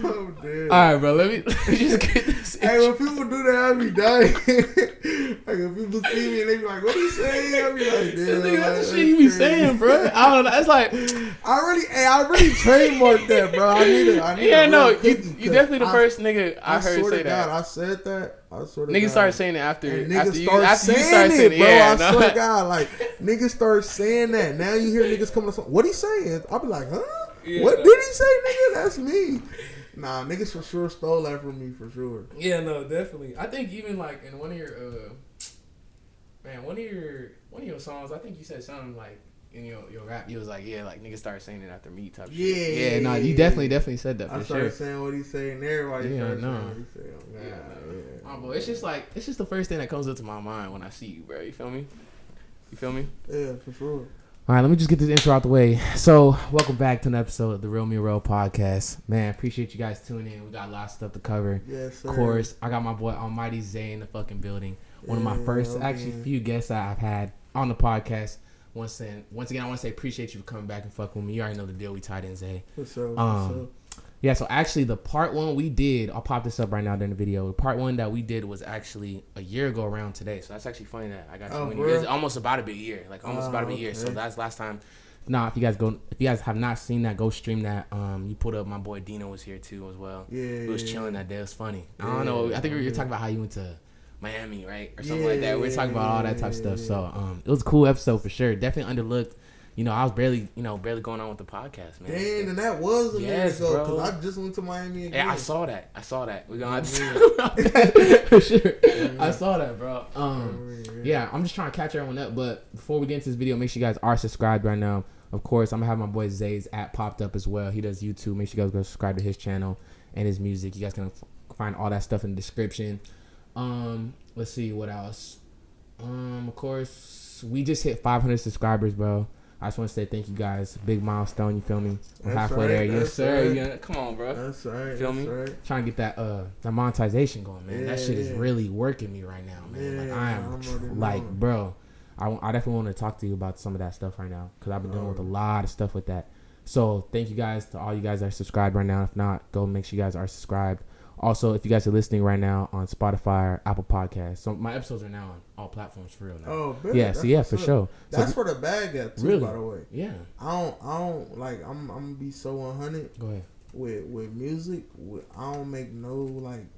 Oh, damn. All right, bro. Let me just get this. Hey, when people do that, I be dying. Like, if people see me and they be like, what he saying? I be like, damn. That's the shit you be saying, bro. I don't know. It's like I really trademarked that, bro. I need yeah, a no, real you cookie, definitely the first nigga I heard swear say to that. God, I said that. I swear to Niggas God. started saying it after And after niggas you start after you saying started saying it, bro. yeah, I no. swear to God, like niggas start saying that. Now you hear niggas coming to something. What he saying? I'll be like, huh? Yeah, What no. did he say, nigga? That's me. Nah, niggas for sure stole that from me for sure. Yeah, no, definitely. I think even like in one of your one of your songs, I think you said something like in your rap, you was like, yeah, like niggas started saying it after me type shit. Yeah, no, you definitely said that for I sure. started saying what he saying. Everybody started saying what he saying. Oh, boy, it's just the first thing that comes up to my mind when I see you, bro. You feel me? Yeah, for sure. All right, let me just get this intro out the way. So, welcome back to an episode of the Real Me Real podcast. Man, appreciate you guys tuning in. We got a lot of stuff to cover. Yes, sir. Of course, I got my boy Almighty Zay in the fucking building. One of my first, few guests that I've had on the podcast. Once again, I want to say appreciate you for coming back and fucking with me. You already know the deal. We tied in, Zay. For sure. Yeah, so actually the part one we did, I'll pop this up right now during the video. The part one that we did was actually a year ago around today. So that's actually funny that I got you when it's almost about to be a year. Like almost about to be a year. So that's last time. Nah, if you guys have not seen that, go stream that. You put up my boy Dino was here too as well. Yeah. He was chilling that day. It was funny. I don't know. I think we were talking about how you went to Miami, right? Or something like that. We were talking about all that type of stuff. So it was a cool episode for sure. Definitely underlooked. You know, I was barely going on with the podcast, man. Dang, and that was a year ago, bro. because I just went to Miami again. Yeah, I saw that. We're gonna have to talk about that for sure. I saw that, bro. Yeah, I'm just trying to catch everyone up. But before we get into this video, make sure you guys are subscribed right now. Of course, I'm gonna have my boy Zay's app popped up as well. He does YouTube. Make sure you guys go subscribe to his channel and his music. You guys can find all that stuff in the description. Let's see what else. Of course, we just hit 500 subscribers, bro. I just want to say thank you guys. Big milestone, you feel me? I'm halfway there. Yes, sir. Right. Yeah, come on, bro. That's right. Feel me? Right. Trying to get that monetization going, man. That shit is really working me right now, man. Yeah, like I am like, bro, I definitely want to talk to you about some of that stuff right now because I've been dealing with a lot of stuff with that. So thank you guys to all you guys that are subscribed right now. If not, go make sure you guys are subscribed. Also, if you guys are listening right now on Spotify or Apple Podcasts, so my episodes are now on all platforms for real now. Oh, good. Yeah, so yeah, for sure. That's so, for the bag at too, really? by the way. Yeah. I don't like. I'm gonna be so 100. Go ahead. With music, I don't make no like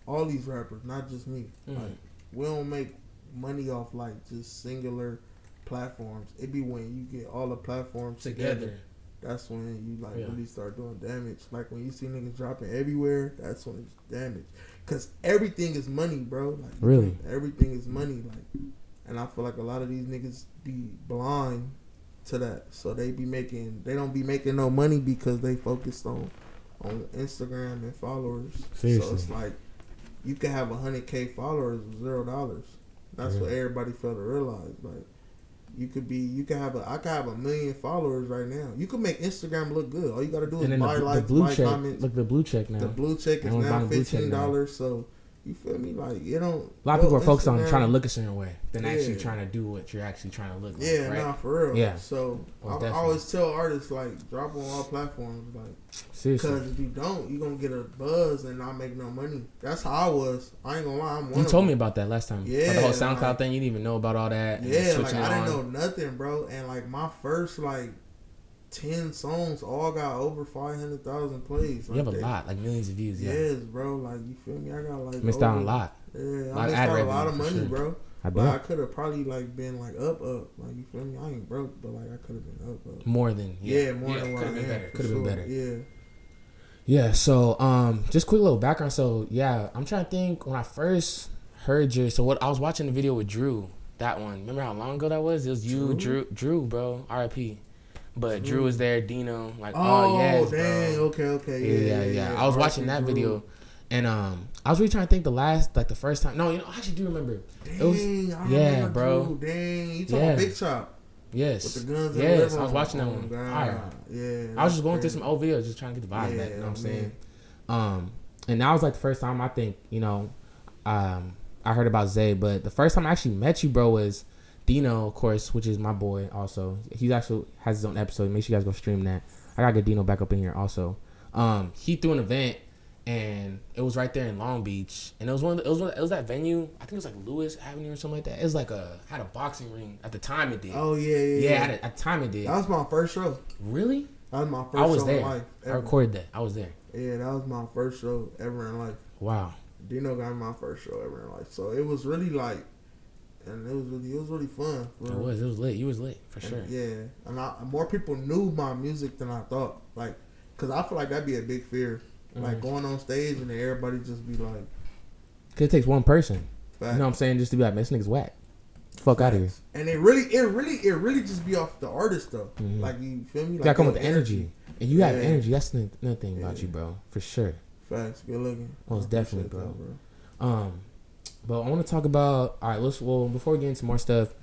all these rappers, not just me. Like we don't make money off like just singular platforms. It be when you get all the platforms together. That's when you like really start doing damage. Like when you see niggas dropping everywhere, that's when it's damage. Cause everything is money, bro. Like really, everything is money. Like, and I feel like a lot of these niggas be blind to that. So they don't be making no money because they focused on Instagram and followers. Seriously. So it's like you can have 100K followers with $0. That's what everybody fail to realize. Like. I could have a million followers right now. You can make Instagram look good. All you gotta do is buy likes, buy comments. Look, the blue check now. The blue check is now $15. So you feel me? Like you don't. A lot of people are focused on trying to look a certain way than actually trying to do what you're actually trying to look like. Yeah, right? nah, for real. Yeah. So I always tell artists like drop on all platforms, like seriously. Because if you don't, you're gonna get a buzz and not make no money. That's how I was. I ain't gonna lie. You told me about that last time. Yeah. About the whole SoundCloud thing. You didn't even know about all that. Yeah, like I didn't know nothing, bro. And like my first 10 songs all got over 500,000 plays. You have a lot, like millions of views. Yeah. Yes, bro. Like you feel me? I got like missed out on a lot. Yeah, I missed out a lot of money, bro. I could have probably been up. Like you feel me? I ain't broke, but I could have been up. More than more than what I am. Could have been better. Yeah. Yeah. So just quick little background. So yeah, I'm trying to think when I first heard you. So what I was watching the video with Drew. That one. Remember how long ago that was? It was you, Drew, bro. R.I.P. But Drew was there, Dino, yes, dang, bro. Okay. Yeah. I was watching that video, and I was really trying to think the first time. No, I actually do remember. Dang, I remember bro. Drew. Dang, you talking Big Chop? Yes. With the guns. Yes, I was watching that one. God. Yeah. I was just going through some old videos, just trying to get the vibe back. You know what I'm saying? And that was the first time I think I heard about Zay, but the first time I actually met you, bro, was Dino, of course, which is my boy also. He actually has his own episode. Make sure you guys go stream that. I gotta get Dino back up in here also. He threw an event, and it was right there in Long Beach, and it was that venue. I think it was like Lewis Avenue or something like that. It was like had a boxing ring at the time. It did. Oh yeah. At the time it did. That was my first show. Really? That was my first show. I was there. In life. I recorded that. I was there. Yeah, that was my first show ever in life. Wow. Dino got my first show ever in life, so it was really like, and it was really fun. It was lit. You was lit for sure. Yeah, and more people knew my music than I thought. Like, cause I feel like that'd be a big fear, like going on stage and everybody just be like, cause it takes one person. Facts. You know what I'm saying? Just to be like, man, this nigga's whack. Fuck out of here. And it really just be off the artist though. Mm-hmm. Like, you feel me? Like, you gotta come with the energy. And you have energy. That's another thing about you, bro. For sure. Facts. Good looking. Most definitely, bro. But I want to talk about. All right, before we get into more stuff,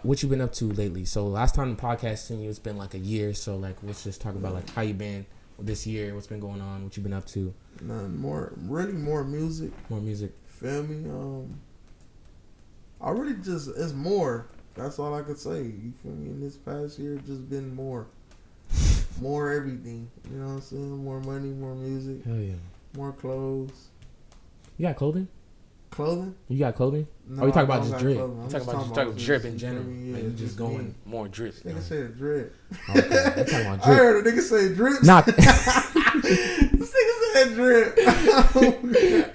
what you been up to lately? So last time the podcast seen you, it's been like a year. So like, let's just talk about like how you been this year. What's been going on? What you been up to? Nothing more. Really, more music. More music. Feel me? I really just, it's more. That's all I could say. You feel me? In this past year, just been more. More everything. You know what I'm saying? More money, more music. Hell yeah. More clothes. You got clothing? Clothing? You got clothing? No, or you talking about just drip? I'm talking about drip in general. Yeah, like you just going more drip. Nigga said drip. Okay, I'm talking about drip. I heard a nigga say drip. Not. This nigga said drip.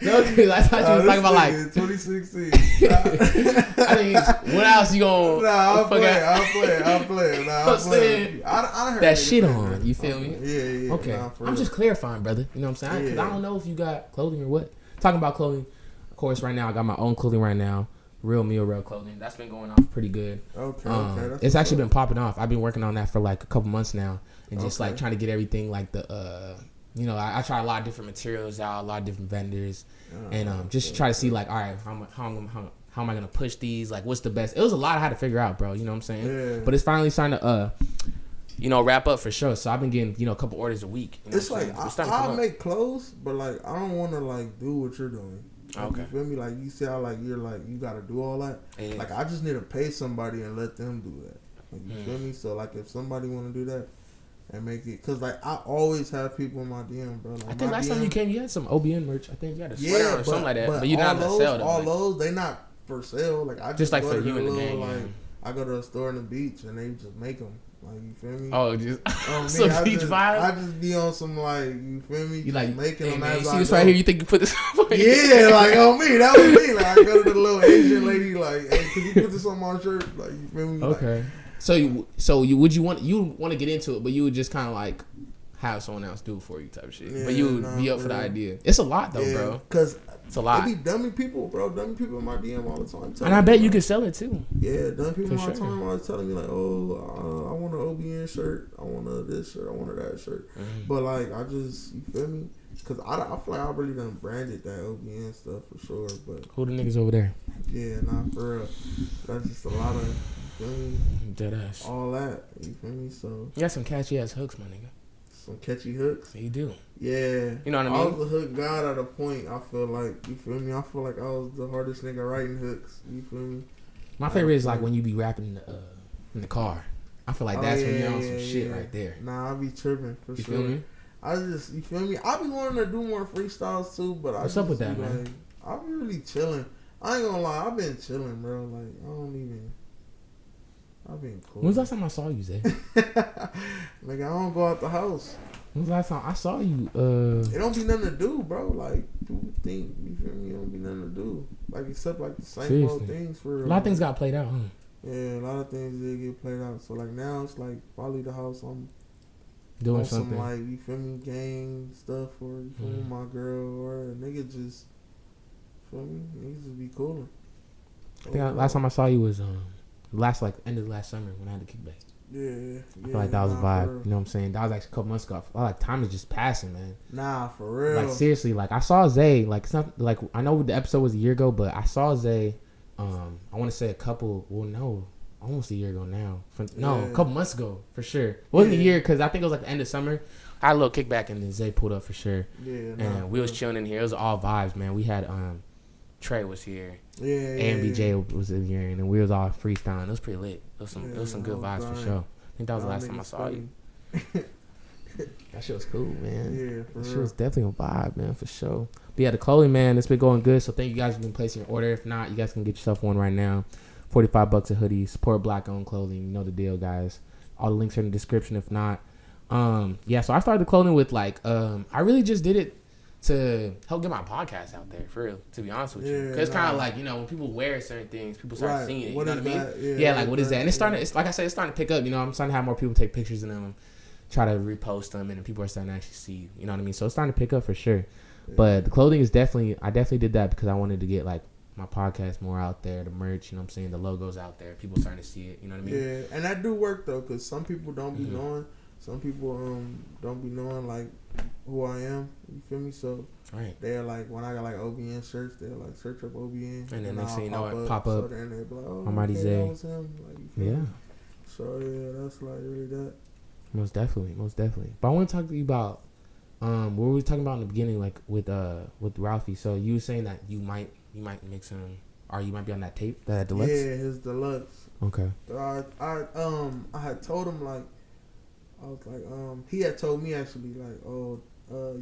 No, because I thought you was talking about like 2016. I mean, what else you gonna? Nah, I'll play. Nah, I'll play. I heard that shit on. You feel me? Yeah. Okay, nah, I'm just clarifying, brother. You know what I'm saying? Because I don't know if you got clothing or what. Talking about clothing. Of course, right now I got my own clothing right now. Real meal, real clothing. That's been going off pretty good. Okay. It's actually been popping off. I've been working on that for like a couple months now, and just like trying to get everything like the you know, I try a lot of different materials out, a lot of different vendors, and just try to see like, all right, how am I gonna push these? Like, what's the best? It was a lot I had to figure out, bro. You know what I'm saying? Yeah. But it's finally starting to you know, wrap up for sure. So I've been getting, you know, a couple orders a week. You know it's like I make clothes, but like I don't want to like do what you're doing. Like, okay. You feel me? Like you see how like you're like you got to do all that. Yeah. Like I just need to pay somebody and let them do that. Like, you feel me? So like if somebody want to do that and make it, cause like I always have people in my DM, bro. Like, I think last time you came, you had some OBN merch. I think you had a sweater or something like that. But you not to sell them. All those they not for sale. Like I just like for you and the gang. Like I go to a store in the beach and they just make them. Like, you feel me? Oh, just some beach vibe? I just be on some, like, you feel me? You like making them man, as you I see this go. Right here, you think you put this on? Yeah, like, on me. That was me. Like, I go to the little Asian lady, like, hey, can you put this on my shirt? Like, you feel me? Okay. Like, so you would you want to get into it, but you would just kind of, like, have someone else do it for you type of shit. Yeah, but you would be up for the idea. It's a lot, though, bro. Because it's a lot. It be dummy people, bro. Dummy people in my DM all the time. And I bet you could sell it, too. Yeah, dummy people in my time always telling me, like, oh, I want an OBN shirt. I want this shirt. I want that shirt. Mm-hmm. But, like, I just, you feel me? Because I feel like I really done branded that OBN stuff for sure. But who the niggas over there? Yeah, nah, for real. That's just a lot of, you feel me? Dead ass. All that, you feel me? So you got some catchy ass hooks, my nigga. Some catchy hooks? You do. Yeah. You know what I mean? I was the hook god at a point, I feel like. You feel me? I feel like I was the hardest nigga writing hooks. You feel me? My favorite is like when you be rapping in the car. I feel like that's when you're on some shit right there. Nah, I be tripping for you sure. Feel me? I just, you feel me? I be wanting to do more freestyles too, but what's up with that, man? Like, I be really chilling. I ain't gonna lie, I've been chilling, bro. Like, I've been cool. When's the last time I saw you, Zay? Like, I don't go out the house. When's the last time I saw you? It don't be nothing to do, bro. Like, people think, you feel me? It don't be nothing to do. Like, except like the same old things for real. A lot of things got played out, huh? Yeah, a lot of things did get played out. So, like, now it's like, if I leave the house, I'm doing something. Some, like, you feel me, gang stuff, or you feel me, my girl, or a nigga just, feel me? Niggas just be cooling. I think last time I saw you was end of last summer when I had the kickback. Yeah. I feel like that was a vibe. You know what I'm saying? That was actually a couple months ago. I feel like time is just passing, man. Nah, for real. Like, seriously, like, I saw Zay, like, it's not, like, I know the episode was a year ago, but I saw Zay, I want to say almost a year ago now. A couple months ago, for sure. It wasn't a year, because I think it was, like, the end of summer. I had a little kickback, and then Zay pulled up for sure. Yeah. And we was chilling in here. It was all vibes, man. We had, Trey was here. Yeah. AMBJ was in here, and then we was all freestyling. It was pretty lit. It was some good vibes for sure. I think that was the last time I saw you. That shit was cool, man. Yeah, that shit was definitely a vibe, man, for sure. But yeah, the clothing, man, it's been going good. So thank you guys for been placing your order. If not, you guys can get yourself one right now. $45 a hoodie. Support black-owned clothing. You know the deal, guys. All the links are in the description. If not, yeah. So I started the clothing with I really just did it to help get my podcast out there, for real. To be honest with you, because it's kind of like when people wear certain things, people start seeing it. You know what I mean? Yeah, like what is that? And it's starting. It's like I said, it's starting to pick up. I'm starting to have more people take pictures of them, try to repost them, and then people are starting to actually see. You know what I mean? So it's starting to pick up for sure. Yeah. But the clothing is definitely. I definitely did that because I wanted to get like my podcast more out there, the merch. You know what I'm saying? The logo's out there. People starting to see it. You know what I mean? Yeah, and that do work though, because some people don't be knowing. Some people don't be knowing like who I am. You feel me? So they're like, when I got like OBN shirts, they're like search up OBN, and then next thing you know it pop So up. then they be like, oh, Almighty okay, Zay. that was him. Like, you feel me? So yeah, that's like really that. Most definitely. But I want to talk to you about what we were talking about in the beginning, like with Ralphie. So you were saying that you might make some, or you might be on that tape, that deluxe. Yeah, his deluxe. Okay. I had told him like, I was like, he had told me actually like,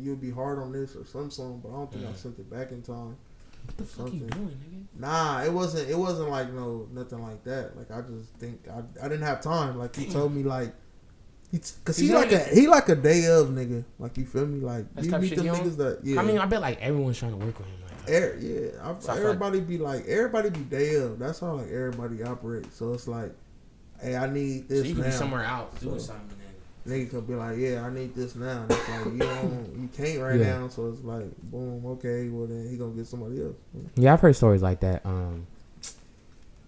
you'll be hard on this or some song, but I don't think I sent it back in time. What the fuck you doing, nigga? Nah, it wasn't like nothing like that. Like I just think I didn't have time. Like he told me like, cause he like a day of nigga. Like you feel me? Like that's you meet them niggas that I mean, I bet like everyone's trying to work with him. Like everybody be day of. That's how like everybody operates. So it's like, hey, I need this. So you can be somewhere out doing something. Nigga could be like, yeah, I need this now. And it's like you can't right now. So it's like, boom, okay, well then he gonna get somebody else. Yeah, I've heard stories like that.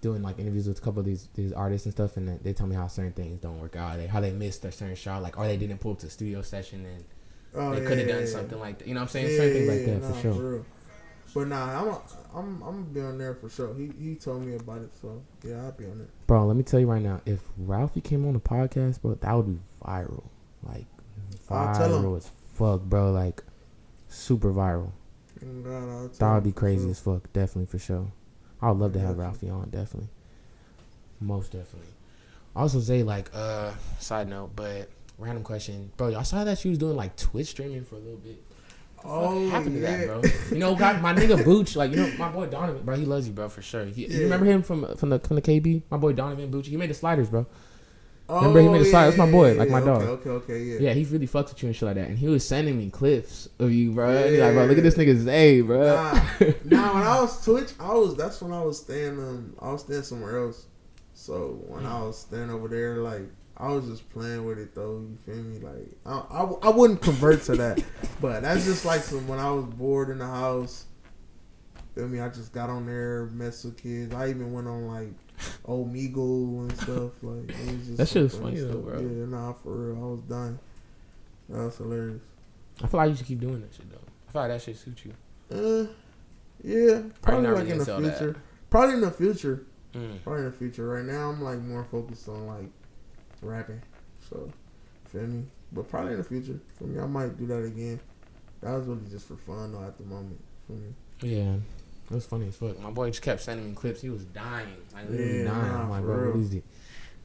Doing like interviews with a couple of these artists and stuff, and they tell me how certain things don't work out. How they missed a certain shot, like or they didn't pull up to the studio session and they could have done something like that. You know what I'm saying? Certain things like that for sure. For real. But nah, I'm gonna be on there for sure. He told me about it, so yeah, I'll be on there. Bro, let me tell you right now, if Ralphie came on the podcast, bro, that would be viral. Like viral as fuck, bro. Like super viral. That would be crazy as fuck, definitely for sure. I would love to have Ralphie on, definitely. Most definitely. Also, Zay, like, side note, but random question, bro. I saw that you was doing like Twitch streaming for a little bit. What happened to that, bro? My nigga Booch, like, my boy Donovan, bro, he loves you, bro, for sure. You remember him from the KB? My boy Donovan Booch, he made the sliders, bro. Remember he made the sliders? That's my boy, like my dog. Okay, yeah. Yeah, he really fucks with you and shit like that. And he was sending me clips of you, bro. And he's like, bro, look at this nigga Zay, bro. Nah, when I was Twitch, that's when I was staying somewhere else. So when I was staying over there, like, I was just playing with it though. You feel me? Like I wouldn't convert to that, but that's just like when I was bored in the house. Feel me? I just got on there, messed with kids. I even went on like Omegle and stuff. Like it was just that shit was funny though, bro. Yeah, nah, for real. I was dying. That was hilarious. I feel like you should keep doing that shit though. I feel like that shit suits you. Yeah, probably like really in the future. Probably in the future. Probably in the future. Right now, I'm like more focused on like rapping, so feel me. But probably in the future, for me, I might do that again. That was really just for fun though at the moment, for me. Yeah, it was funny as fuck. My boy just kept sending me clips. He was dying, like literally dying. I'm like, bro, what is it?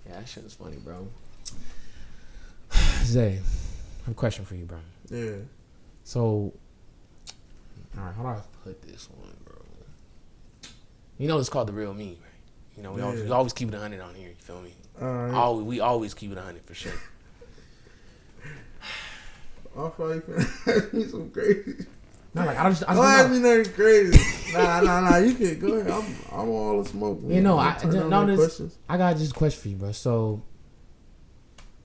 Yeah, that shit was funny, bro. Zay, I have a question for you, bro. Yeah. So, all right, how do I put this one, bro? It's called The Real Me, right? We always keep it 100 on here. You feel me? We always keep it 100 for sure. I feel like you finna ask me some crazy. No, like I just don't ask me nothing crazy. Nah. You can go ahead. I'm all the smoke. Man. I got just a question for you, bro. So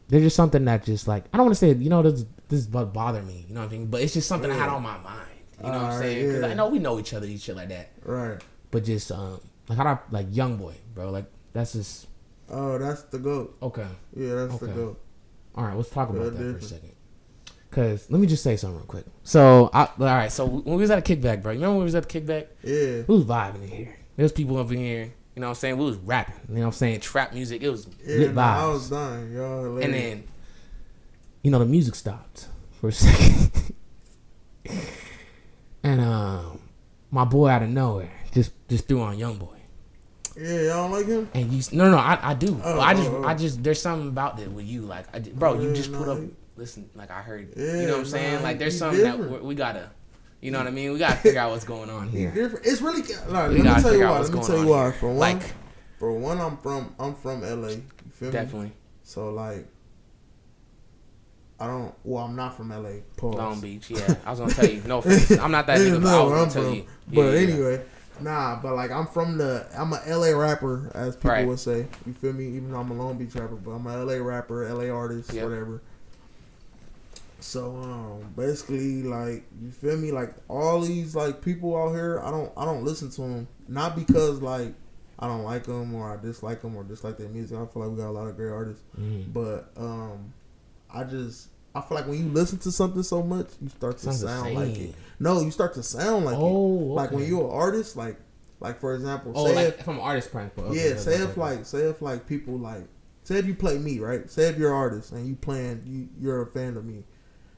there's just something that just like I don't want to say this is what bothered me. You know what I mean? But it's just something I had on my mind. You know what I'm saying? Because I know we know each other and shit like that. Right. But just like how do I like young boy, bro? Like that's just. Oh, that's the GOAT. Okay. Yeah, that's the GOAT. All right, let's talk about that for a second. Cause let me just say something real quick. So, all right. So when we was at a kickback, bro, you remember when we was at the kickback? Yeah. We was vibing in here. There's people over here. You know what I'm saying? We was rapping. You know what I'm saying? Trap music. It was lit vibes. I was dying, y'all. Hilarious. And then, the music stopped for a second. And my boy out of nowhere just threw on YoungBoy. Yeah, y'all don't like him? And you no, I do. I just there's something about it with you, like you just put up. Listen, like I heard, you know what I'm saying? Like there's something that we gotta, you know what I mean? We gotta figure out what's going on here. It's really let me tell you why. For one, I'm from LA. You feel me? Definitely. So like, I'm not from LA. Pause. Long Beach, yeah. I was gonna tell you, no offense. I'm not that nigga, but I was gonna tell you. But anyway. Nah, but like I'm a LA rapper, as people would say. You feel me? Even though I'm a Long Beach rapper, but I'm a LA rapper, LA artist, whatever. So basically, like, you feel me? Like all these like people out here, I don't listen to them, not because like I don't like them or I dislike them or dislike their music. I feel like we got a lot of great artists, but I feel like when you listen to something so much, you start to sound like it. No, you start to sound like it. Okay. Like when you're an artist, like for example, from an artist standpoint. Okay, yeah, say if people like, say if you play me, right? Say if you're an artist and you're a fan of me,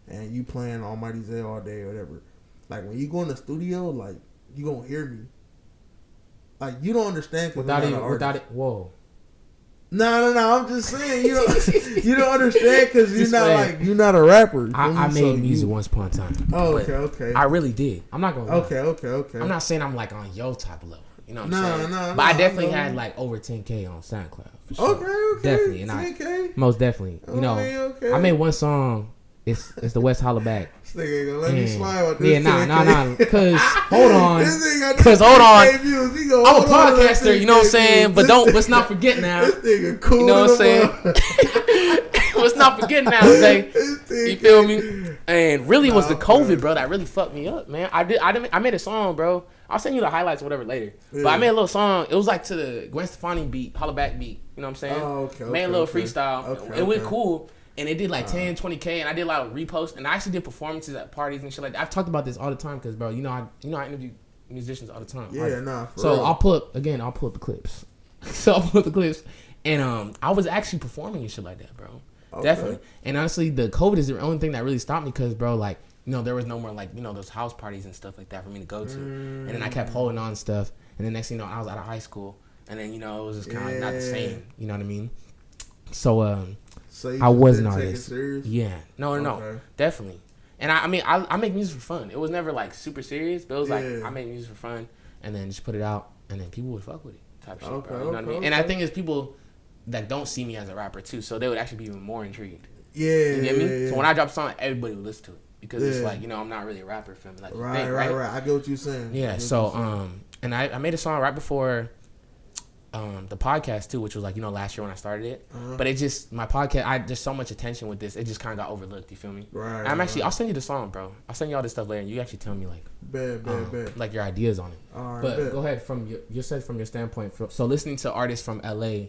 and you playing Almighty Zay all day or whatever. Like when you go in the studio, like you gonna hear me. Like you don't understand without it. Whoa. No. I'm just saying you don't understand because you're not a rapper. I made music once upon a time. Oh, okay. I really did. I'm not gonna lie. Okay. I'm not saying I'm like on your type of level. You know what I'm saying? No. But I definitely had like over 10K on SoundCloud. For sure. Okay. Definitely, and 10K? Most definitely. You know, I made one song. It's the West Holla Back. This nigga ain't gonna let me slide with this. Yeah, nah. Cause hold on. I'm a podcaster. You know what I'm saying? But let's not forget now. This nigga cool. You know what I'm saying? Let's not forget now, Zay. You feel me? And really, it was the COVID, bro, that really fucked me up, man. I made a song, bro. I'll send you the highlights or whatever later. Yeah. But I made a little song. It was like to the Gwen Stefani beat, Holla Back beat. You know what I'm saying? Oh, okay. Made a little freestyle. It went cool. And it did like 10, 20K, and I did a lot of reposts, and I actually did performances at parties and shit like that. I've talked about this all the time because, bro, I interview musicians all the time. Yeah, nah. For so real. I'll pull up the clips. And I was actually performing and shit like that, bro. Okay. Definitely. And honestly, the COVID is the only thing that really stopped me because, bro, like, there was no more like those house parties and stuff like that for me to go to. And then I kept holding on stuff, and then next thing you know, I was out of high school, and then it was just kind of like not the same. You know what I mean? So I was an artist. Yeah. No. Definitely. And I mean, I make music for fun. It was never like super serious, but it was like I make music for fun and then just put it out and then people would fuck with it type shit, bro. You know what I mean? And I think it's people that don't see me as a rapper too, so they would actually be even more intrigued. Yeah. You get me? Yeah. So when I drop a song, everybody would listen to it because it's like, I'm not really a rapper for me. Like, right. I get what you're saying. Yeah. So and I made a song right before the podcast too, which was like last year when I started it, but it just my podcast. I just so much attention with this, it just kind of got overlooked. You feel me? Right. I'll send you the song, bro. I'll send you all this stuff later, and you actually tell me like, bad, like your ideas on it. All right, but go ahead from your standpoint. So listening to artists from LA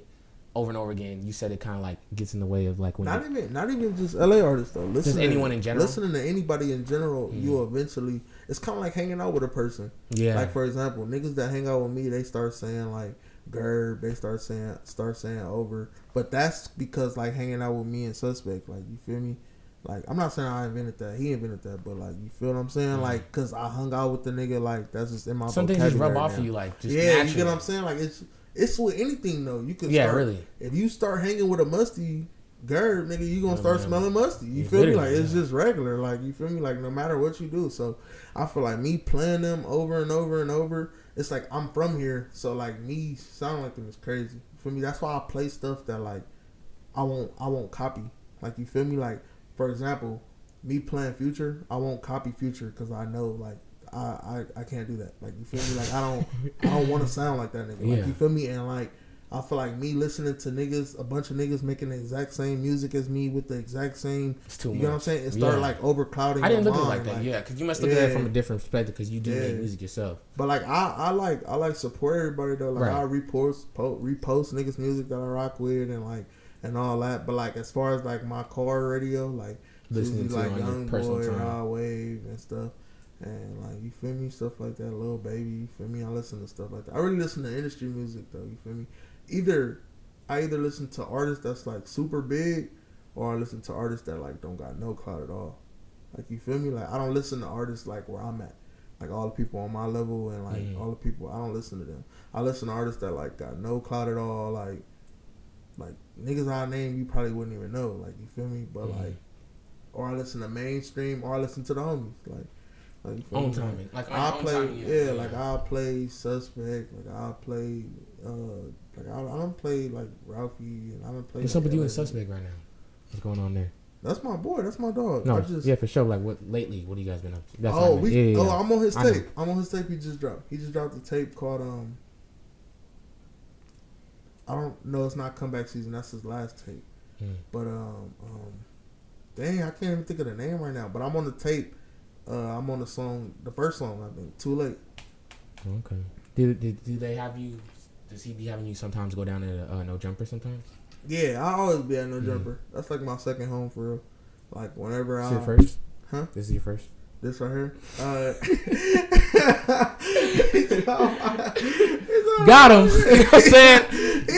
over and over again, you said it kind of like gets in the way of like when not even just LA artists though. Just anyone in general. Listening to anybody in general, you eventually. It's kind of like hanging out with a person. Yeah. Like for example, niggas that hang out with me, they start saying like. Gerb, they start saying over, but that's because like hanging out with me and Suspect, like you feel me, like I'm not saying I invented that, he invented that, but like you feel what I'm saying, like cause I hung out with the nigga, like that's just in my some things just rub off of you, like just naturally. You get what I'm saying, like it's with anything though. You can really if you start hanging with a musty Gerb, nigga, you gonna start smelling musty. You feel me? Like it's just regular, like you feel me, like no matter what you do. So I feel like me playing them over and over and over. It's like I'm from here, so like me sound like them is crazy. For me, that's why I play stuff that like I won't copy. Like you feel me? Like for example, me playing Future, I won't copy Future because I know like I can't do that. Like you feel me? Like I don't want to sound like that nigga. Like you feel me? And like I feel like me listening to a bunch of niggas making the exact same music as me with the exact same. It's too much. You know what I'm saying? It started like overclouding. I didn't look at it like that. Yeah, because you must look at it from a different perspective because you do make music yourself. But like I like support everybody though. Like I repost niggas music that I rock with and all that. But like as far as like my car radio, like listening to like YoungBoy, Rod Wave and stuff. And like you feel me, stuff like that, Lil Baby, you feel me? I listen to stuff like that. I really listen to industry music though, you feel me? I either listen to artists that's like super big, or I listen to artists that like don't got no clout at all. Like you feel me? Like I don't listen to artists like where I'm at. like all the people on my level and like all the people. I don't listen to them. I listen to artists that like got no clout at all. Like niggas I name you probably wouldn't even know. Like you feel me? But like, or I listen to mainstream, or I listen to the homies. Like you feel own me? timing. Like I own play, timing, yeah. Like I play Suspect. Like I play, like I don't play like Ralphie, and I don't play. What's up with you and Suspect right now? What's going on there? That's my boy. That's my dog. No, yeah, for sure. Like what lately? What have you guys been up to? That's I'm on his tape. I'm on his tape. He just dropped. He just dropped the tape called I don't know. It's not Comeback Season. That's his last tape. But dang, I can't even think of the name right now. But I'm on the tape. I'm on the song, the first song. I think Too Late. Okay. Do they have you? Does he be having you sometimes go down to No Jumper sometimes? Yeah, I always be at No Jumper. That's like my second home for real. Like whenever This is your first? Huh? This is your first? This right here? Got him. You know what I'm saying?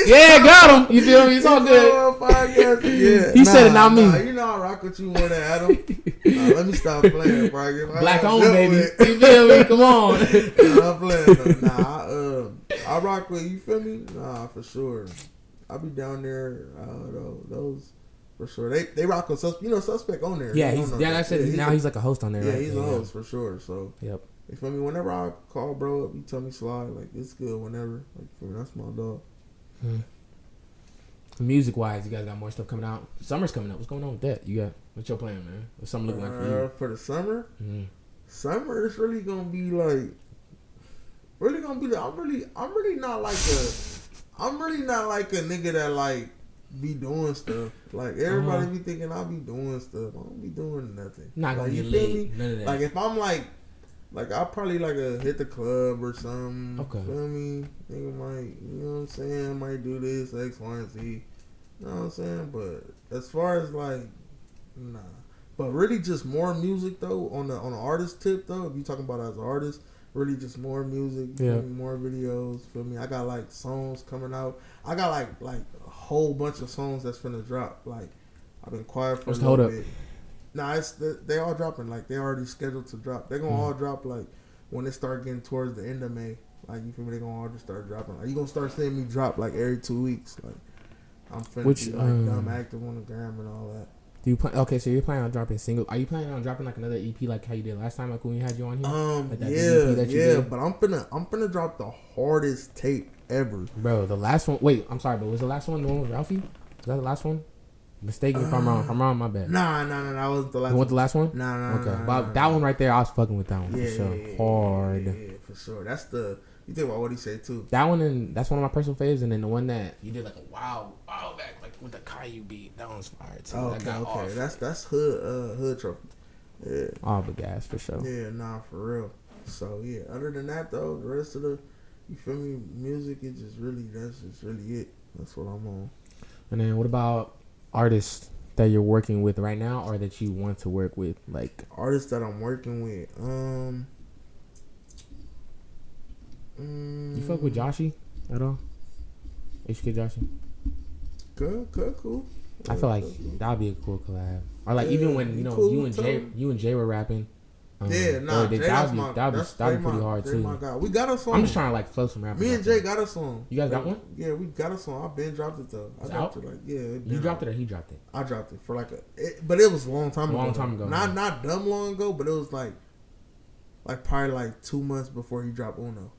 Yeah, got him. You feel me? It's all good. Yeah. He said it, not me. You know I rock with you more than Adam. Let me stop playing, bro. Black on, baby. You feel me? Come on. I'm playing. I rock with you. Feel me? Nah, for sure. I'll be down there. Those for sure. They rock with Suspect. You know Suspect on there. Yeah, he's like a host on there. Yeah, right? he's a host for sure. So yep. You feel me? Whenever I call bro up, you tell me slide. Like it's good. Whenever. Like for me, that's my dog. Music wise, you guys got more stuff coming out. Summer's coming up. What's going on with that? You got what's your plan, man? What's summer looking like for you? For the summer, summer is really gonna be like. Really gonna be. I'm really not like a nigga that like be doing stuff. Like everybody be thinking I be doing stuff. I don't be doing nothing. Not gonna like, get lit. None of that. Like if I'm like I'll probably like hit the club or something. Okay. Feel me? Nigga might, you know what I'm saying? Might do this X, Y, and Z. You know what I'm saying? But as far as like, nah. But really, just more music though. On the artist tip though, if you talking about as an artist. Really just more music, more videos. Feel me? I got like songs coming out. I got like a whole bunch of songs that's finna drop. Like I've been quiet for a little bit. Nah, they all dropping. Like they already scheduled to drop. They gonna all drop like when they start getting towards the end of May. Like you feel me? They gonna all just start dropping. Like you gonna start seeing me drop like every 2 weeks. Like I'm finna be like dumb active on the gram and all that. Do you okay, so you're planning on dropping singles. Are you planning on dropping like another EP like how you did last time, like when we had you on here? Like but I'm finna drop the hardest tape ever. Bro, the last one. Wait, I'm sorry, but was the last one the one with Ralphie? Was that the last one? Mistaken if I'm wrong. If I'm wrong, my bad. Nah, that wasn't the last one. You want the last one? Nah. Okay, but that one right there, I was fucking with that one for sure. Hard. Yeah, for sure. That's the. You think about what he said too. That one, and that's one of my personal faves. And then the one that you did like a wow back, like with the Caillou beat, that one's fire too. Okay. That's hood trophy. Yeah. All the gas for sure. Yeah, nah, for real. So yeah, other than that though, the rest of the, you feel me, music is just really, that's just really it. That's what I'm on. And then what about artists that you're working with right now, or that you want to work with, like artists that I'm working with? You fuck with Joshy at all? HK Joshy? Good, cool. I feel like that'd be a cool collab. Or like even when you and Jay were rapping. That'd be pretty hard too. My God. We got a song. I'm just trying to like flow some rapping. Me and Jay got a song. You guys got one? Yeah, we got a song. I been dropped it though. I dropped it You dropped it or he dropped it? I dropped it for like but it was a long time ago. Not dumb long ago, but it was like probably like 2 months before he dropped Uno.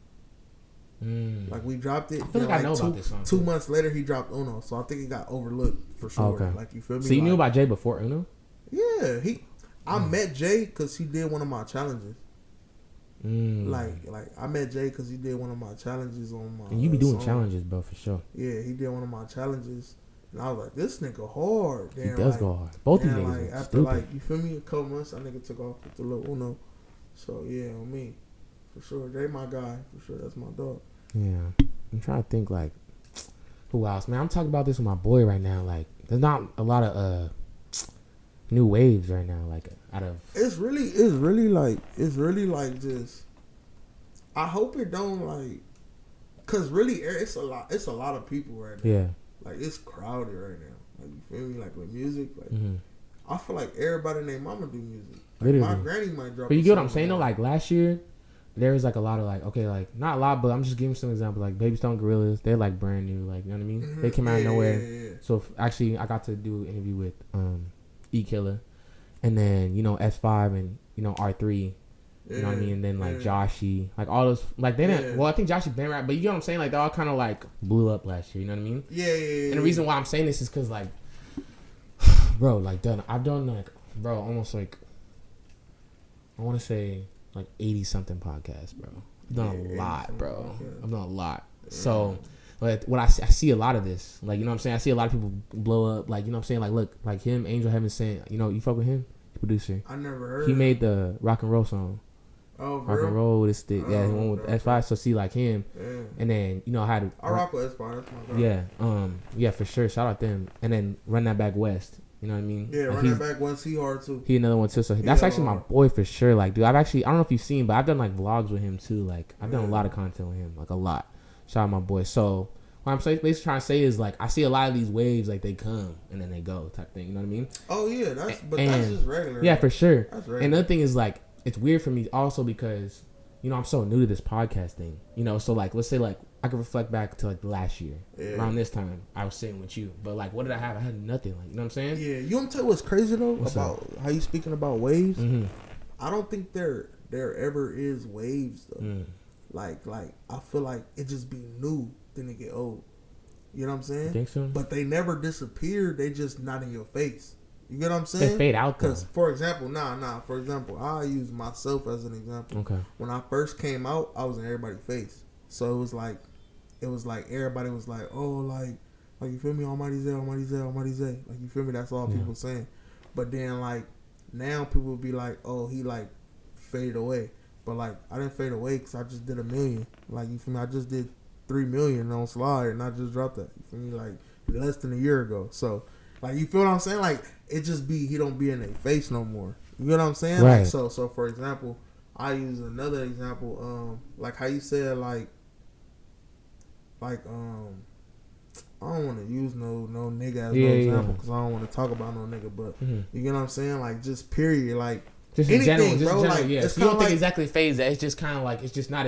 Like we dropped it. I feel like I know about this song. 2 months later, he dropped Uno, so I think it got overlooked for sure. Okay. Like you feel me? So you knew about Jay before Uno? Yeah, I met Jay because he did one of my challenges. Like I met Jay because he did one of my challenges on my. And you be doing challenges, bro, for sure. Yeah, he did one of my challenges, and I was like, "This nigga hard." He does go hard. Both these niggas. After stupid. you feel me, a couple months, that nigga took off with the little Uno. So yeah, on me, for sure. Jay, my guy, for sure. That's my dog. Yeah, I'm trying to think like who else, man. I'm talking about this with my boy right now. Like, there's not a lot of new waves right now. Like, out of it's really like just. I hope it don't like, cause really it's a lot of people right now. Yeah, like it's crowded right now. Like you feel me? Like with music, like I feel like everybody and their mama do music. Like my granny might drop. But you get what I'm saying though? Like last year, there is like a lot of like, okay, like not a lot, but I'm just giving some examples. Like Baby Stone Gorillas, they're like brand new, like, you know what I mean? Mm-hmm. They came out of nowhere. Yeah. So actually, I got to do an interview with E Killer, and then you know S5 and you know R3. You know what I mean? And then like Joshy, like all those, like they didn't. Well, I think Joshy been rap, but you know what I'm saying? Like they all kind of like blew up last year. You know what I mean? Yeah. And the reason why I'm saying this is because like, bro, like I've done like, bro, almost like, I want to say like 80 something podcasts, bro. I've done a lot, bro. I've done a lot. So, like when I see a lot of this, like you know what I'm saying? I see a lot of people blow up. Like you know what I'm saying? Like look, like him, Angel Heaven Sent. You know, you fuck with him, the producer. I never heard. He made the rock and roll song. Oh, rock and roll with a stick. Yeah, he went with S5. So see, like him, and then you know how to. I rock with S5. That's my guy. Yeah, for sure. Shout out them, and then Run That Back West. You know what I mean? Yeah, like Run That Back West. He hard too. He another one too. So that's actually my boy for sure. Like, dude, I don't know if you've seen, but I've done like vlogs with him too. Like, I've done a lot of content with him, like a lot. Shout out my boy. So what I'm basically trying to say is like I see a lot of these waves, like they come and then they go type thing. You know what I mean? Oh yeah, that's just regular. Yeah, for sure. That's regular. And another thing is like it's weird for me also because. You know, I'm so new to this podcast thing. You know, so like, let's say like I could reflect back to like last year around this time. I was sitting with you, but like, what did I have? I had nothing. Like, you know what I'm saying? Yeah, you want to tell what's crazy though about how you speaking about waves? Mm-hmm. I don't think there ever is waves though. Like I feel like it just be new, then it get old. You know what I'm saying? You think so? But they never disappear. They just not in your face. You get what I'm saying? They fade out though. Because, for example, For example, I'll use myself as an example. Okay. When I first came out, I was in everybody's face. So it was like everybody was like, oh, like you feel me? Almighty Zay, Almighty Zay, Almighty Zay. Like, you feel me? That's all people saying. But then, like, now people will be like, oh, he, like, faded away. But, like, I didn't fade away because I just did 1 million. Like, you feel me? I just did 3 million on Slide and I just dropped that. You feel me? Like, less than a year ago. So, like, you feel what I'm saying? Like, it just be, he don't be in their face no more. You know what I'm saying? Right. Like, so for example, I use another example, like how you said, like, I don't want to use no nigga as no example because I don't want to talk about no nigga, but you get what I'm saying? Like, just period, like, just in anything, general, bro. Like, yeah. it's you don't think like, exactly phase that. It's just kind of like it's just not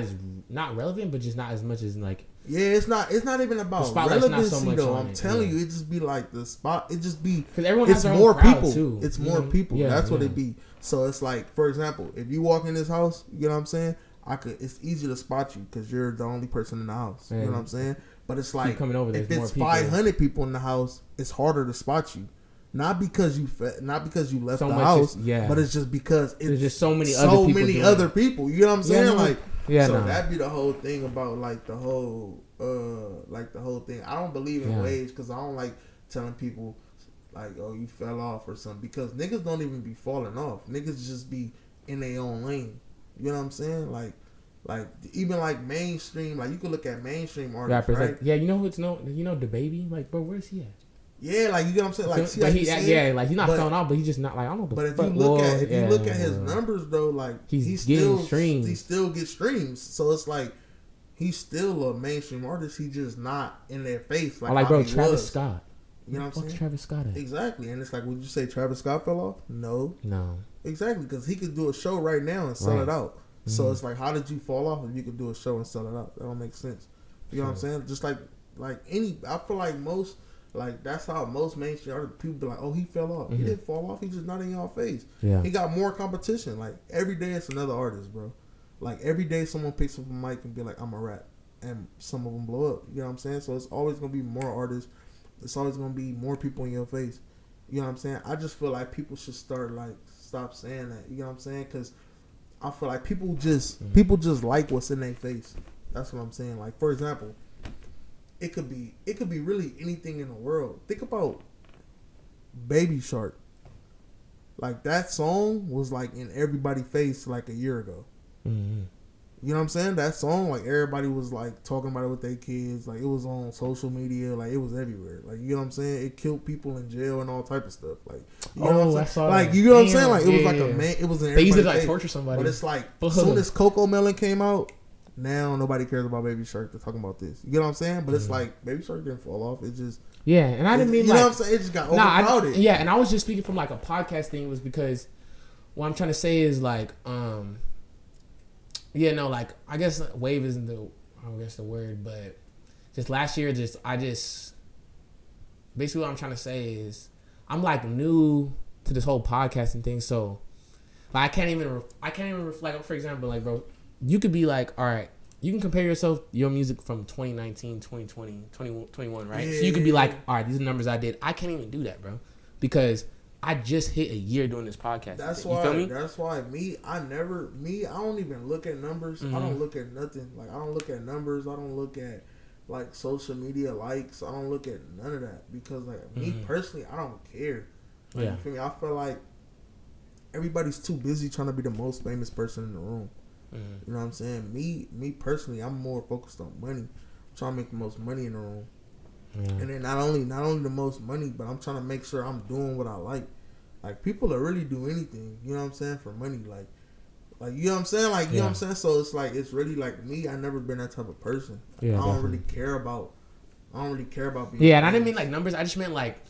relevant, but just not as much as like. Yeah, it's not even about relevancy though. I'm telling you, it just be like the spot. It just be because everyone has their more own crowd people. Too. It's more people. That's what it be. So it's like, for example, if you walk in this house, you know what I'm saying? It's easy to spot you because you're the only person in the house. You know what I'm saying? But it's like coming over, if it's 500 people in the house, it's harder to spot you. Not because you left so the house, just, but it's just because there's just so many other people. You know what I'm saying? Like, so that'd be the whole thing about like the whole thing. I don't believe in waves because I don't like telling people like, oh, you fell off or something, because niggas don't even be falling off. Niggas just be in their own lane. You know what I'm saying? Like even like mainstream, like you could look at mainstream artists, rappers, right? like, you know who's the baby, like, bro, where's he at? Yeah, like, you get what I'm saying? Like, see, but like he's not falling off, but he's just not like, I don't know. But if you look at his numbers though, like he's getting streams. He still gets streams. So it's like he's still a mainstream artist. He's just not in their face. Like, bro, Travis Scott. You know what I'm saying? Travis Scott at? Exactly, and it's like, would you say Travis Scott fell off? No. Exactly, because he could do a show right now and sell it out. Mm-hmm. So it's like, how did you fall off if you could do a show and sell it out? That don't make sense. You know what I'm saying? Just like I feel like most. Like, that's how most mainstream artists, people be like, oh, he fell off. He didn't fall off. He's just not in y'all face. Yeah. He got more competition. Like, every day it's another artist, bro. Like, every day someone picks up a mic and be like, I'm a rap. And some of them blow up. You know what I'm saying? So it's always going to be more artists. It's always going to be more people in your face. You know what I'm saying? I just feel like people should stop saying that. You know what I'm saying? Because I feel like people just like what's in their face. That's what I'm saying. Like, for example, It could be really anything in the world. Think about Baby Shark. Like, that song was like in everybody's face like a year ago. Mm-hmm. You know what I'm saying? That song, like, everybody was like talking about it with their kids. Like, it was on social media. Like, it was everywhere. Like, you know what I'm saying? It killed people in jail and all type of stuff. Like, you know what I'm saying? Like, you know what I'm saying? Like, it was like a man. It was in everybody's face. They used to like torture somebody. But it's like, as soon as Coco Melon came out, now nobody cares about Baby Shark. They're talking about this. You get what I'm saying? But it's like, Baby Shark didn't fall off. It just... Yeah, and I didn't mean you know what I'm saying? It just got overcrowded. And I was just speaking from like a podcast thing, was because what I'm trying to say is like, Yeah, no, like I guess wave isn't the word, but just last year, basically what I'm trying to say is I'm like new to this whole podcasting thing, so like I can't even reflect. For example, like bro, you could be like, all right, you can compare your music from 2019, 2020, 2021, right? Yeah. So you could be like, all right, these are numbers I did. I can't even do that, bro, because I just hit a year doing this podcast. That's thing. You feel me? That's why I don't even look at numbers. I don't look at nothing. Like I don't look at numbers. I don't look at like social media likes. I don't look at none of that because like me personally, I don't care. Like, Yeah. You feel me? I feel like everybody's too busy trying to be the most famous person in the room. You know what I'm saying? Me personally, I'm more focused on money. I'm trying to make the most money in the room. Yeah. And then not only the most money, but I'm trying to make sure I'm doing what I like. Like people will really do anything, you know what I'm saying, for money. Like you know what I'm saying? Like you know what I'm saying? So it's like it's really like me, I never been that type of person. Yeah, I don't definitely. really care about being Yeah, and I didn't mean like numbers. I just meant like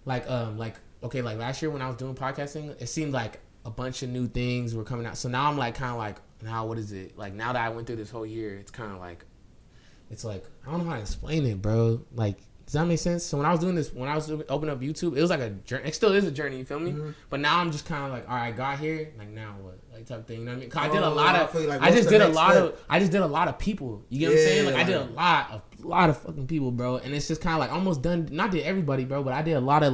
okay, like last year when I was doing podcasting, it seemed like a bunch of new things were coming out. So now I'm like kind of like, now what is it? Like now that I went through this whole year, it's kind of like, it's like I don't know how to explain it, bro. Like, does that make sense? So when I was doing this, when I was opening up YouTube, it was like a journey. It still is a journey. You feel me? But now I'm just kind of like, all right, I got here. Like now what? Like type of thing. You know what I mean? 'Cause I did a lot of. Like, I just did a lot of people. You get what I'm saying? Like I did a lot of fucking people, bro. And it's just kind of like almost done. Not did everybody, bro, but I did a lot of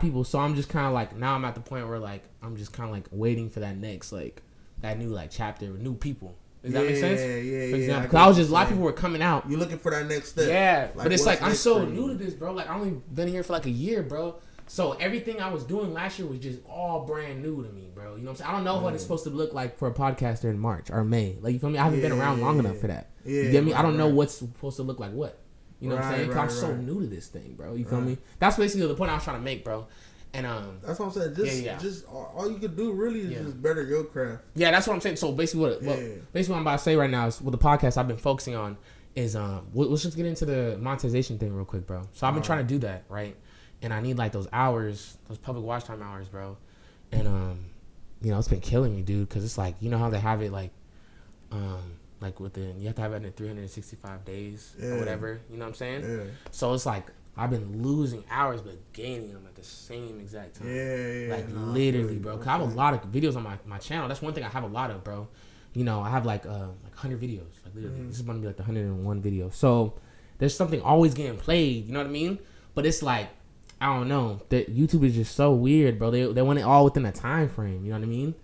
people. So I'm just kind of like now I'm at the point where like I'm just kind of like waiting for that next like that new like chapter with new people. Does that make sense? Yeah. For example, because I was just a lot of people were coming out. You're looking for that next step. Yeah, but it's like I'm so new new to this, bro. Like I only been here for like a year, bro. So everything I was doing last year was just all brand new to me, bro. You know what I'm saying? I don't know what it's supposed to look like for a podcaster in March or May. Like you feel me? I haven't been around long enough for that. You get me? I don't know what's supposed to look like what. You know what I'm saying? Because I'm so new to this thing, bro. You feel me? That's basically the point I was trying to make, bro. And that's what I'm saying. Just all you could do really is just better your craft. Yeah, that's what I'm saying. So basically, what I'm about to say right now is, with the podcast I've been focusing on is let's just get into the monetization thing real quick, bro. So I've been trying to do that, right? And I need like those hours, those public watch time hours, bro. And you know, it's been killing me, dude, because it's like, you know how they have it like within, you have to have it in 365 days or whatever. You know what I'm saying? Yeah. So it's like I've been losing hours but gaining them at the same exact time. Yeah. Literally, bro. Cause I have a lot of videos on my channel. That's one thing I have a lot of, bro. You know, I have like 100 videos. Like literally, this is gonna be like the 101 video. So there's something always getting played. You know what I mean? But it's like, I don't know. That YouTube is just so weird, bro. They want it all within a time frame. You know what I mean?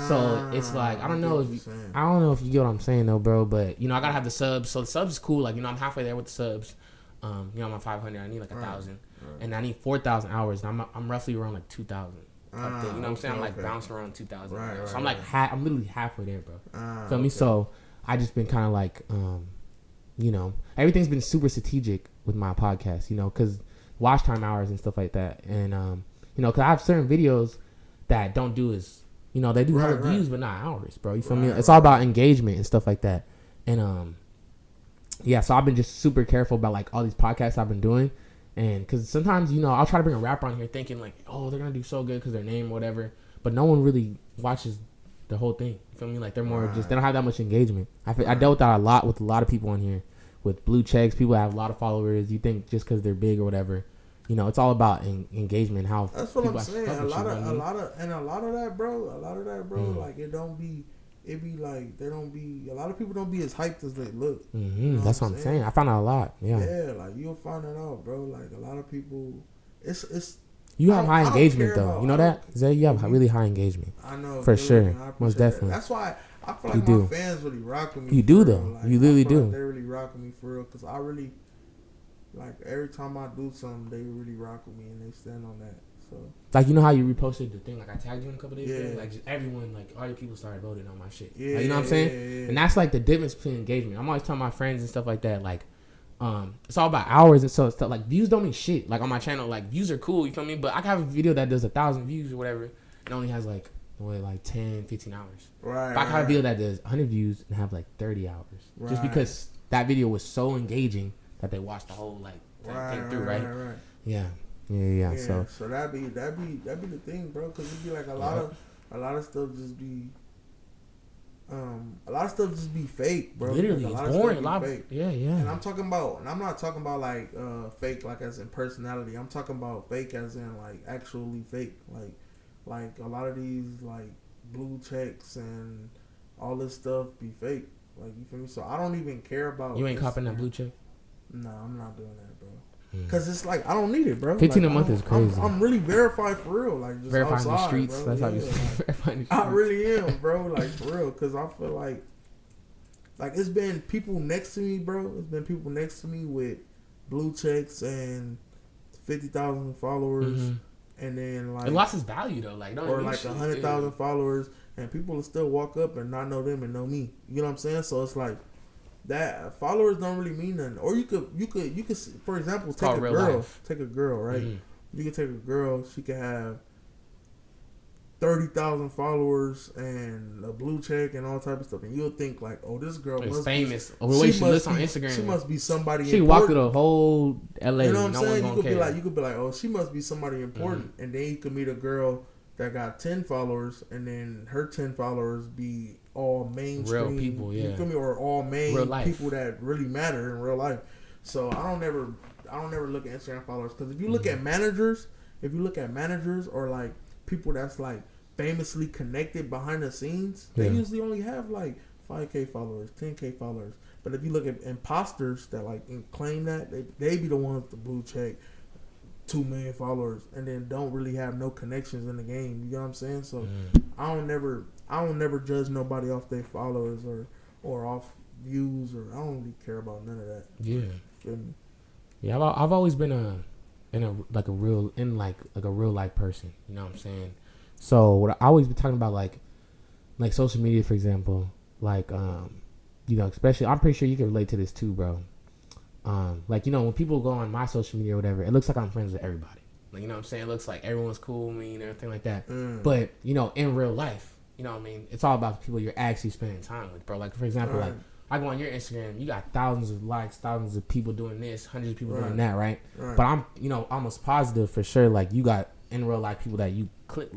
So it's like I don't know if you get what I'm saying though, bro. But you know, I gotta have the subs. So the subs is cool. Like, you know, I'm halfway there with the subs. You know, I'm at 500. I need like 1,000, and I need 4,000 hours. And I'm roughly around like 2,000. You know what I'm saying? I'm like bouncing around 2,000. So I'm like I'm literally halfway there, bro. Feel me? So I just been kind of like, you know, everything's been super strategic with my podcast. You know, because watch time hours and stuff like that, and you know, because I have certain videos that don't do as, you know, they do hella views but not hours, bro. You feel me? It's all about engagement and stuff like that, and yeah, so I've been just super careful about like all these podcasts I've been doing, and because sometimes, you know, I'll try to bring a rapper on here thinking like, oh, they're gonna do so good because their name or whatever, but no one really watches the whole thing. You feel me? Like they're more just, they don't have that much engagement. I dealt with that a lot with a lot of people on here, with blue checks, people that have a lot of followers. You think just because they're big or whatever, you know, it's all about engagement. How that's what I'm saying. A lot of that, bro. Like it be like they don't be, a lot of people don't be as hyped as they look. You know that's what I'm saying. I found out a lot. Yeah, like you'll find that out, bro. Like a lot of people, it's you have high engagement though. You know that, Zay? You have really high engagement. I know, for dude, sure, most definitely. That's why I feel like my fans really rock with me. You do though. Like, you literally do. Like they really rock with me for real, because I really, like, every time I do something, they really rock with me and they stand on that. So, like, you know how you reposted the thing, like I tagged you in a couple days ago? Yeah. Like, just everyone, like, all your people started voting on my shit. Yeah, like, you know what I'm saying? Yeah. And that's like the difference between engagement. I'm always telling my friends and stuff like that, like, it's all about hours and stuff. Like, views don't mean shit. Like, on my channel, like, views are cool, you feel me? But I can have a video that does 1,000 views or whatever, and only has like 10, 15 hours. Right. But I can have a video that does 100 views and have like 30 hours. Right. Just because that video was so engaging that they watched the whole like thing through, right? Yeah. So that'd be the thing, bro. Because it'd be like a lot of stuff just be a lot of stuff just be fake, bro. Literally, like, it's boring. A lot of fake. Yeah. And I'm not talking about like fake like as in personality. I'm talking about fake as in like actually fake. Like a lot of these like blue checks and all this stuff be fake. Like, you feel me? So I don't even care about. You ain't copping that blue check? No, I'm not doing that, bro. Cause it's like I don't need it, bro. 15 like, a month is crazy. I'm really verified for real, like just verifying outside, the streets. bro. That's how you verifying the streets. I really am, bro. Like for real, cause I feel like it's been people next to me, bro. It's been people next to me with blue checks and 50,000 followers, and then like it lost its value though, like or like 100,000 followers, and people will still walk up and not know them and know me. You know what I'm saying? So it's like. That followers don't really mean nothing. Or you could, for example, take a girl. Take a girl, right? You could take a girl. She could have 30,000 followers and a blue check and all type of stuff, and you'll think like, oh, this girl is must famous. Or the way she looks on Instagram, she must be somebody. She walked through the whole LA. You know what I'm saying? You could be like, oh, she must be somebody important, and then you could meet a girl that got 10 followers, and then her 10 followers be all mainstream real people, yeah. You feel me? Or all main people that really matter in real life. So I don't never look at Instagram followers, because if you look at managers, or like people that's like famously connected behind the scenes, they usually only have like 5K followers, 10K followers. But if you look at imposters that like claim that, they be the ones with the blue check, 2 million followers, and then don't really have no connections in the game. You know what I'm saying? So I don't never judge nobody off their followers or off views, or I don't really care about none of that. Yeah. Feel me? Yeah, I've always been a real life person. You know what I'm saying? So what I always be talking about, like social media, for example, like you know, especially, I'm pretty sure you can relate to this too, bro. Like, you know, when people go on my social media or whatever, it looks like I'm friends with everybody. Like, you know what I'm saying? It looks like everyone's cool with me and everything like that. But, you know, in real life, you know what I mean? It's all about the people you're actually spending time with, bro. Like, for example, like, I go on your Instagram, you got thousands of likes, thousands of people doing this, hundreds of people doing that, right? But I'm, you know, almost positive for sure, like, you got in real life people that you click,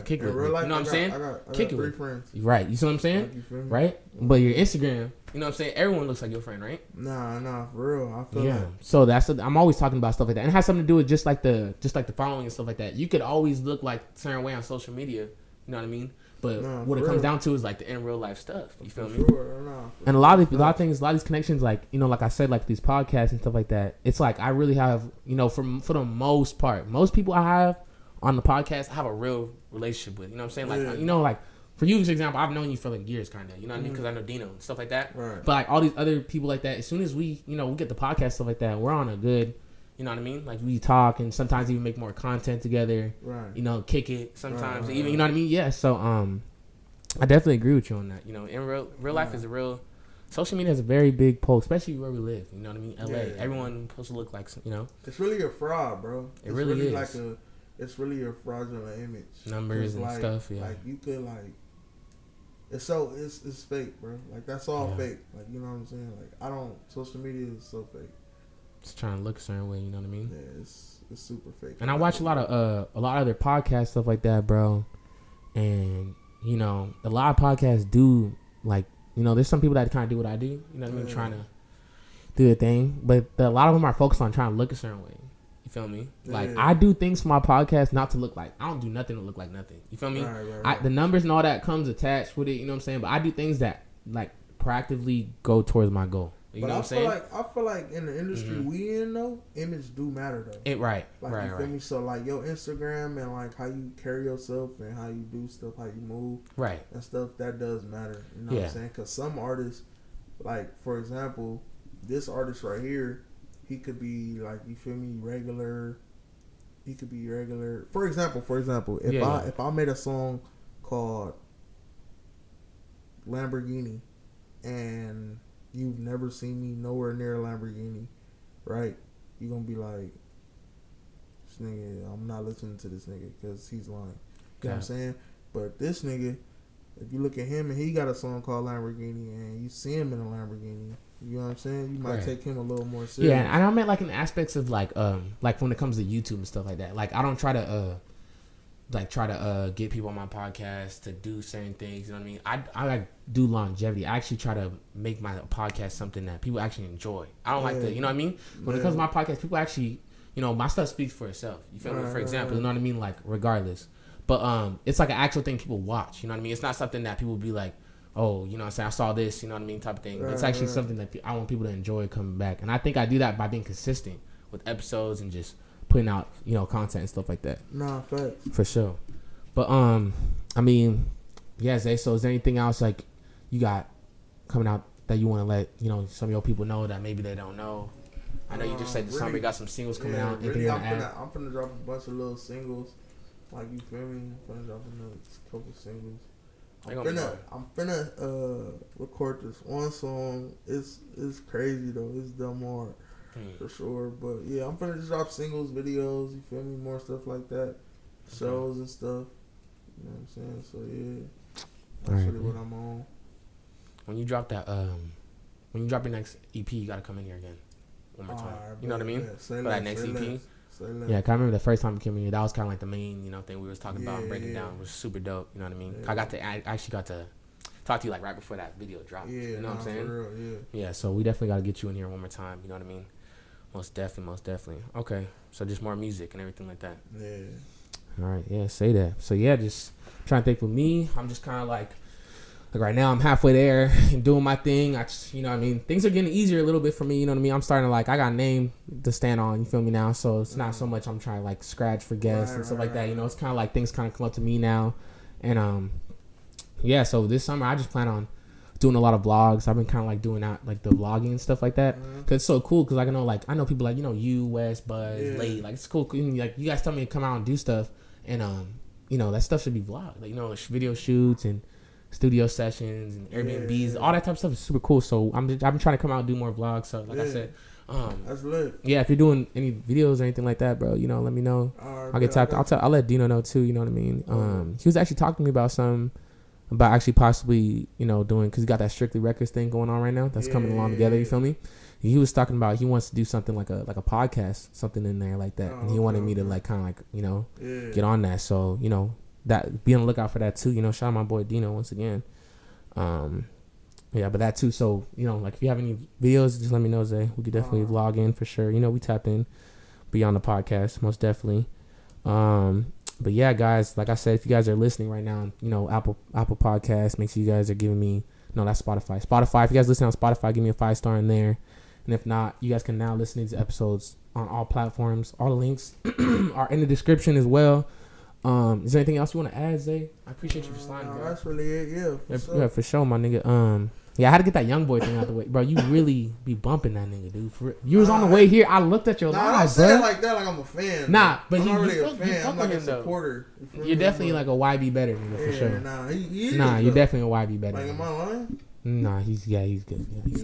kick with. You know what I'm saying? I got kick 3 friends. Right. You see what I'm saying? Like, right? But your Instagram, you know what I'm saying? Everyone looks like your friend, right? Nah, for real. I feel like. So I'm always talking about stuff like that. And it has something to do with just like the following and stuff like that. You could always look like a certain way on social media. You know what I mean? But what it comes down to is like the in real life stuff. You feel me? And a lot of these connections, like, you know, like I said, like these podcasts and stuff like that, it's like I really have, you know, for the most part, most people I have on the podcast, I have a real relationship with. You know what I'm saying? Like, you know, like for you, for example, I've known you for like years, kind of. You know what I mean? Because I know Dino and stuff like that. Right. But like all these other people like that, as soon as we get the podcast stuff like that, we're on a good. You know what I mean? Like, we talk and sometimes even make more content together. Right. You know, kick it sometimes. Even, you know what I mean? Yeah. So I definitely agree with you on that. You know, in real life is a real. Social media has a very big pull, especially where we live. You know what I mean? LA. Everyone supposed to look like, you know. It's really a fraud, bro. It really is. Like it's really a fraudulent image. Numbers and stuff. Yeah. Like, you could like. It's fake, bro. Like, that's all fake. Like, you know what I'm saying? Like, social media is so fake. It's trying to look a certain way, you know what I mean? Yeah, it's super fake. And I watch a lot of other podcasts, stuff like that, bro. And, you know, a lot of podcasts do, like, you know, there's some people that kind of do what I do, you know what I mean? Trying to do a thing. But a lot of them are focused on trying to look a certain way. You feel me? Like, I do things for my podcast not to look like, I don't do nothing to look like nothing. You feel me? Right. The numbers and all that comes attached with it, you know what I'm saying? But I do things that, like, proactively go towards my goal. You know what I'm saying? I feel like in the industry we in, though, image do matter, though. Right. Like, you feel me? So, like, your Instagram and, like, how you carry yourself and how you do stuff, how you move. Right. And stuff, that does matter. You know what I'm saying? Because some artists, like, for example, this artist right here, he could be, like, you feel me, regular. He could be regular. For example, if I made a song called Lamborghini and you've never seen me nowhere near a Lamborghini, right? You're going to be like, this nigga, I'm not listening to this nigga because he's lying. You know what I'm saying? But this nigga, if you look at him and he got a song called Lamborghini and you see him in a Lamborghini, you know what I'm saying? You might take him a little more serious. Yeah, and I meant like in aspects of like when it comes to YouTube and stuff like that. Like, I don't try to like try to get people on my podcast to do certain things. You know what I mean? I like do longevity. I actually try to make my podcast something that people actually enjoy. I don't like to, you know what I mean? When it comes to my podcast, people actually, you know, my stuff speaks for itself. You feel me? For example, you know what I mean? Like regardless, but it's like an actual thing people watch. You know what I mean? It's not something that people be like, oh, you know what I'm saying, I saw this, you know what I mean, type of thing. It's actually something that I want people to enjoy coming back, and I think I do that by being consistent with episodes and just putting out, you know, content and stuff like that. Nah, facts. For sure. But I mean, yeah, Zay, so is there anything else like you got coming out that you want to let, you know, some of your people know that maybe they don't know? I know you just said December, you got some singles coming out. Really, I'm finna drop a bunch of little singles. Like, you feel me? I'm finna drop a couple singles. I'm finna record this one song. It's crazy though. It's dumb hard for sure. But yeah, I'm finna just drop singles, videos. You feel me? More stuff like that, shows and stuff. You know what I'm saying? So yeah, that's really what I'm on. When you drop that, when you drop your next EP, you gotta come in here again one more time. You know what I mean? For that next EP. Yeah, I remember the first time you came in here, that was kind of like the main, you know, thing we was talking about and breaking down. It was super dope, you know what I mean? I actually got to talk to you like right before that video dropped. You know what I'm saying? For real, yeah, so we definitely got to get you in here one more time, you know what I mean? Most definitely. Okay, so just more music and everything like that. Yeah. All right, yeah, say that. So yeah, just trying to think with me, I'm just kind of like right now I'm halfway there and doing my thing. I just, you know what I mean? Things are getting easier a little bit for me, you know what I mean? I'm starting to like, I got a name to stand on, you feel me now? So it's not so much I'm trying to like scratch for guests and stuff like that, you know? It's kind of like things kind of come up to me now. And yeah, so this summer I just plan on doing a lot of vlogs. I've been kind of like doing out like the vlogging and stuff like that. Cause it's so cool. Cause like I know people like, you know, you, Wes, Buzz, Late. Like it's cool. Like you guys tell me to come out and do stuff. And you know, that stuff should be vlogged. Like, you know, video shoots and studio sessions and Airbnbs, all that type of stuff is super cool. So I've been trying to come out and do more vlogs. So like I said, that's lit. Yeah, if you're doing any videos or anything like that, bro, you know, let me know. I'll get tapped. I'll let Dino know too. You know what I mean? He was actually talking to me about about actually possibly, you know, doing, because he got that Strictly Records thing going on right now. That's coming along together. You feel me? He was talking about he wants to do something like a podcast, something in there like that, and he wanted me to like kind of like, you know, get on that. So, you know, that be on the lookout for that too. You know, shout out my boy Dino once again. Yeah, but that too. So, you know, like if you have any videos, just let me know, Zay. We could definitely vlog in for sure. You know, we tapped in beyond the podcast, most definitely. But yeah, guys, like I said, if you guys are listening right now, you know, Apple Podcasts, make sure you guys are giving me, no, that's Spotify. Spotify, if you guys listen on Spotify, give me a 5-star in there. And if not, you guys can now listen to these episodes on all platforms. All the links are in the description as well. Is there anything else you want to add, Zay? I appreciate you for sliding, bro. That's really it, yeah, for sure, my nigga. Yeah, I had to get that young boy thing out the way, bro. You really be bumping that nigga, dude. For you was on the way here. I looked at your live, bro. I don't say it like that, like I'm a fan. Nah, but I'm not really a fan. You I'm like a supporter. You're definitely like a YB better nigga, for sure. Nah, he is. Nah, you're definitely a YB better. Like, am I lying? Nah, he's good. Yeah, he's goated. He's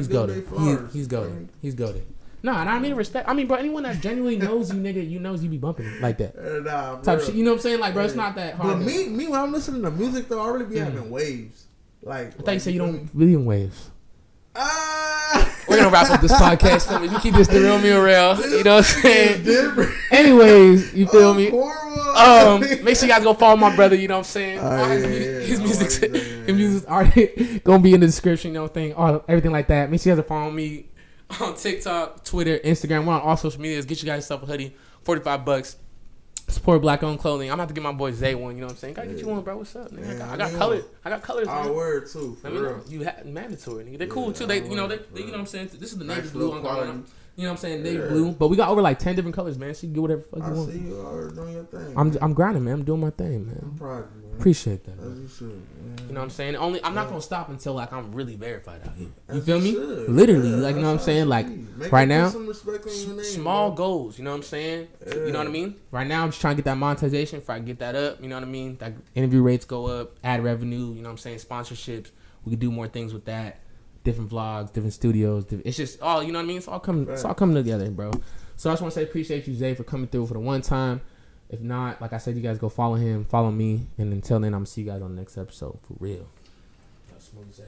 goated. He's goated. Nah, and I mean respect. I mean, bro, anyone that genuinely knows you, nigga, you knows you be bumping it like that. Nah, type shit. You know what I'm saying? Like, bro, it's not that hard. But me, when I'm listening to music, though, I really be having waves. Like, I thought you said you don't really in waves. We're gonna wrap up this podcast. So you keep this the real meal real. You know what I'm saying? Anyways, you feel me? Make sure you guys go follow my brother. You know what I'm saying? His music's already gonna be in the description. You know, everything like that. Make sure you guys follow me on TikTok, Twitter, Instagram. We're on all social medias. Get you guys yourself a hoodie, $45. Support black-owned clothing. I'm about to get my boy Zay one. You know what I'm saying? Gotta get you one, bro. What's up, nigga? I got colors. I got colors. Our word too. Let me know. You mandatory, nigga. They're cool too. They, you know, they, you know what I'm saying. This is the navy blue on going. You know what I'm saying? Navy blue. But we got over like 10 different colors, man. So you can get whatever fuck you want. I see you already doing your thing. I'm grinding, man. I'm doing my thing, man. I'm proud of you, man. Appreciate that, man. As you should, man. You know what I'm saying? I'm not gonna stop until like I'm really verified out here. You As feel me? should. Literally, like, you know what I'm saying? Like right now, some respect on your name, small bro. goals. You know what I'm saying? You know what I mean? Right now, I'm just trying to get that monetization. If I get that up, you know what I mean? That interview rates go up, ad revenue. You know what I'm saying? Sponsorships. We could do more things with that. Different vlogs, different studios. It's just all, you know what I mean? It's all coming together, bro. So I just want to say appreciate you, Zay, for coming through for the one time. If not, like I said, you guys go follow him, follow me, and until then, I'm gonna see you guys on the next episode for real. Smooth Zay.